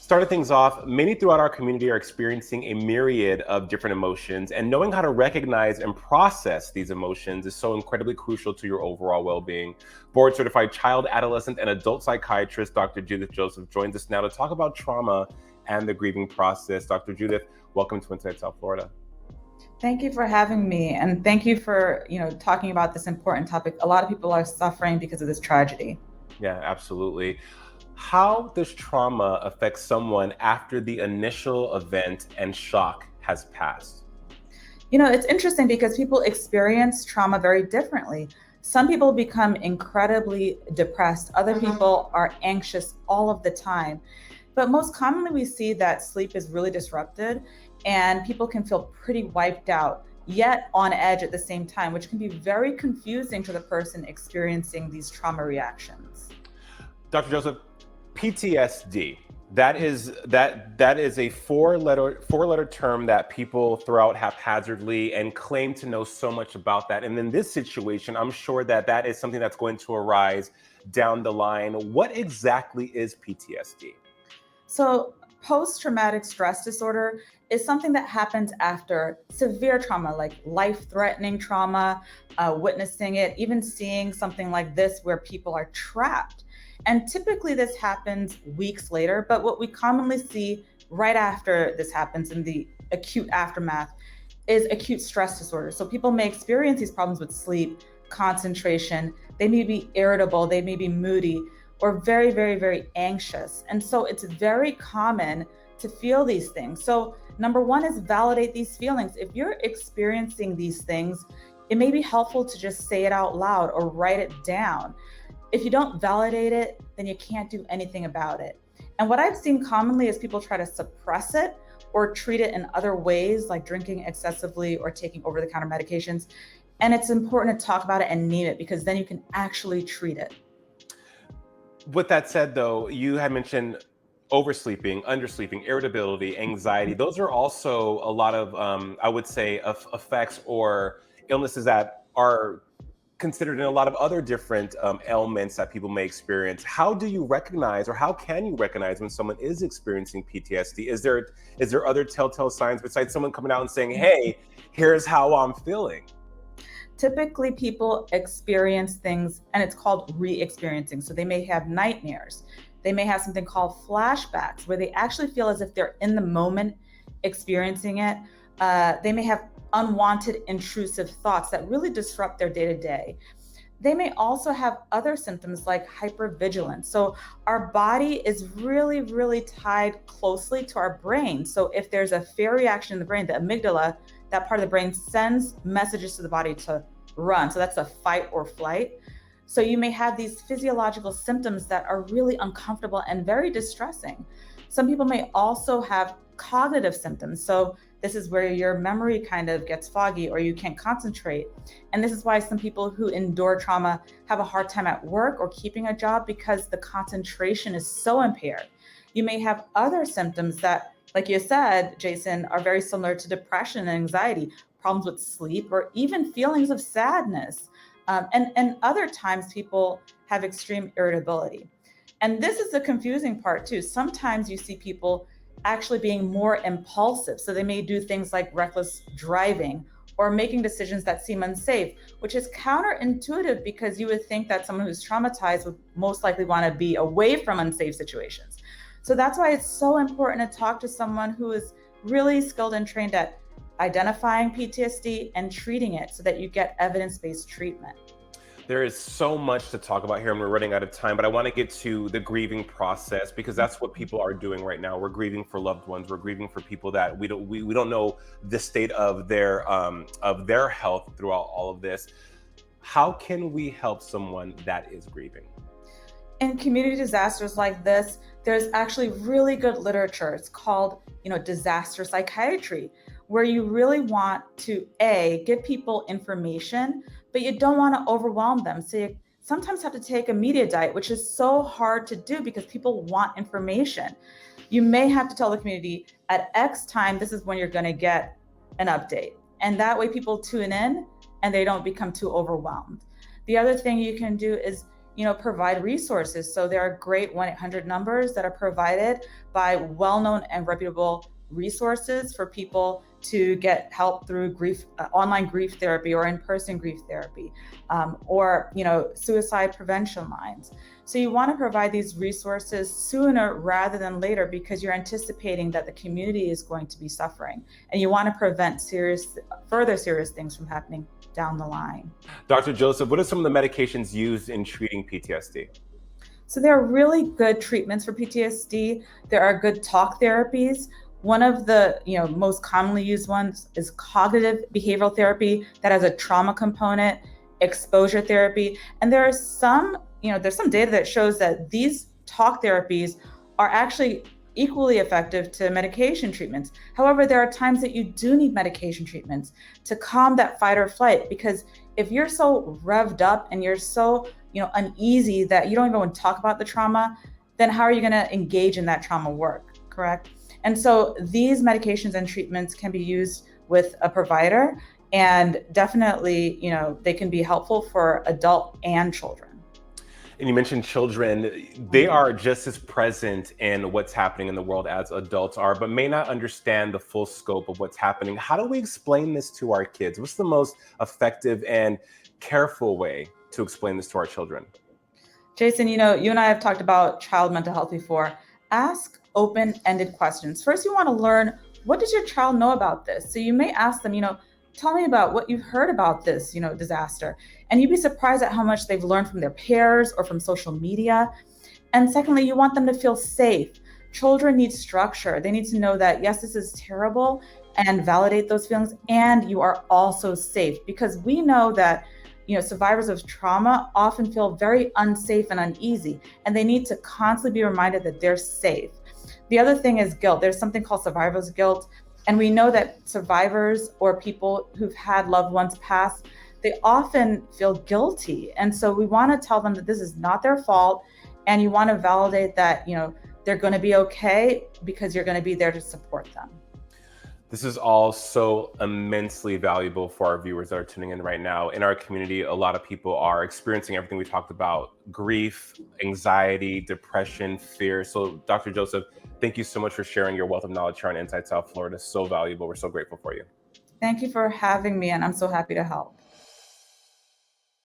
Starting things off, many throughout our community are experiencing a myriad of different emotions, and knowing how to recognize and process these emotions is so incredibly crucial to your overall well being. Board certified child, adolescent, and adult psychiatrist Dr. Judith Joseph joins us now to talk about trauma and the grieving process. Dr. Judith, welcome to Inside South Florida. Thank you for having me, and thank you for talking about this important topic. A lot of people are suffering because of this tragedy. Yeah, absolutely. How does trauma affect someone after the initial event and shock has passed? It's interesting because people experience trauma very differently. Some people become incredibly depressed, other people are anxious all of the time. But most commonly, we see that sleep is really disrupted and people can feel pretty wiped out, yet on edge at the same time, which can be very confusing to the person experiencing these trauma reactions. Dr. Joseph, PTSD. That is a four letter term that people throw out haphazardly and claim to know so much about that. And in this situation, I'm sure that is something that's going to arise down the line. What exactly is PTSD? So, post traumatic stress disorder is something that happens after severe trauma, like life threatening trauma, witnessing it, even seeing something like this where people are trapped. And typically, this happens weeks later. But what we commonly see right after this happens in the acute aftermath is acute stress disorder. So, people may experience these problems with sleep, concentration, they may be irritable, they may be moody or very, very, very anxious. And so it's very common to feel these things. So, number one is validate these feelings. If you're experiencing these things, it may be helpful to just say it out loud or write it down. If you don't validate it, then you can't do anything about it. And what I've seen commonly is people try to suppress it or treat it in other ways, like drinking excessively or taking over the counter medications. And it's important to talk about it and name it because then you can actually treat it. With that said, though, you had mentioned oversleeping, undersleeping, irritability, anxiety. Those are also a lot of, I would say, effects or illnesses that are considered in a lot of other different ailments that people may experience. How do you recognize, or how can you recognize when someone is experiencing PTSD? Is there other telltale signs besides someone coming out and saying, "Hey, here's how I'm feeling"? Typically, people experience things, and it's called re-experiencing. So they may have nightmares. They may have something called flashbacks, where they actually feel as if they're in the moment experiencing it. They may have unwanted, intrusive thoughts that really disrupt their day to day. They may also have other symptoms like hypervigilance. So our body is really, really tied closely to our brain. So if there's a fear reaction in the brain, the amygdala, that part of the brain sends messages to the body to run. So that's a fight or flight. So you may have these physiological symptoms that are really uncomfortable and very distressing. Some people may also have cognitive symptoms. So this is where your memory kind of gets foggy or you can't concentrate. And this is why some people who endure trauma have a hard time at work or keeping a job because the concentration is so impaired. You may have other symptoms that, like you said, Jason, are very similar to depression and anxiety, problems with sleep, or even feelings of sadness. And other times people have extreme irritability. And this is the confusing part too. Sometimes you see people actually being more impulsive. So they may do things like reckless driving or making decisions that seem unsafe, which is counterintuitive because you would think that someone who's traumatized would most likely want to be away from unsafe situations. So that's why it's so important to talk to someone who is really skilled and trained at identifying PTSD and treating it so that you get evidence-based treatment. There is so much to talk about here, and we're running out of time, but I want to get to the grieving process because that's what people are doing right now. We're grieving for loved ones. We're grieving for people that we don't know the state of their health throughout all of this. How can we help someone that is grieving? In community disasters like this, there's actually really good literature. It's called, disaster psychiatry, where you really want to give people information, but you don't want to overwhelm them. So you sometimes have to take a media diet, which is so hard to do because people want information. You may have to tell the community at X time, this is when you're going to get an update. And that way people tune in and they don't become too overwhelmed. The other thing you can do is provide resources. So there are great 1-800 numbers that are provided by well-known and reputable resources for people to get help through grief, online grief therapy or in-person grief therapy, or suicide prevention lines. So you want to provide these resources sooner rather than later, because you're anticipating that the community is going to be suffering, and you want to prevent further serious things from happening down the line. Dr. Joseph, what are some of the medications used in treating PTSD? So there are really good treatments for PTSD. There are good talk therapies. One of the most commonly used ones is cognitive behavioral therapy that has a trauma component, exposure therapy, and there's some data that shows that these talk therapies are actually equally effective to medication treatments. However, there are times that you do need medication treatments to calm that fight or flight, because if you're so revved up and you're so uneasy that you don't even want to talk about the trauma, then how are you going to engage in that trauma work, correct? And so these medications and treatments can be used with a provider, and definitely, they can be helpful for adult and children. And you mentioned children. They are just as present in what's happening in the world as adults are, but may not understand the full scope of what's happening. How do we explain this to our kids? What's the most effective and careful way to explain this to our children? Jason, you and I have talked about child mental health before. Ask open-ended questions. First, you want to learn, what does your child know about this? So you may ask them, tell me about what you've heard about this, disaster. And you'd be surprised at how much they've learned from their peers or from social media. And secondly, you want them to feel safe. Children need structure. They need to know that, yes, this is terrible, and validate those feelings. And you are also safe, because we know that survivors of trauma often feel very unsafe and uneasy, and they need to constantly be reminded that they're safe. The other thing is guilt. There's something called survivor's guilt. And we know that survivors or people who've had loved ones pass, they often feel guilty. And so we want to tell them that this is not their fault. And you want to validate that, they're going to be okay, because you're going to be there to support them. This is all so immensely valuable for our viewers that are tuning in right now. In our community, a lot of people are experiencing everything we talked about: grief, anxiety, depression, fear. So Dr. Joseph, thank you so much for sharing your wealth of knowledge here on Inside South Florida. So valuable. We're so grateful for you. Thank you for having me, and I'm so happy to help.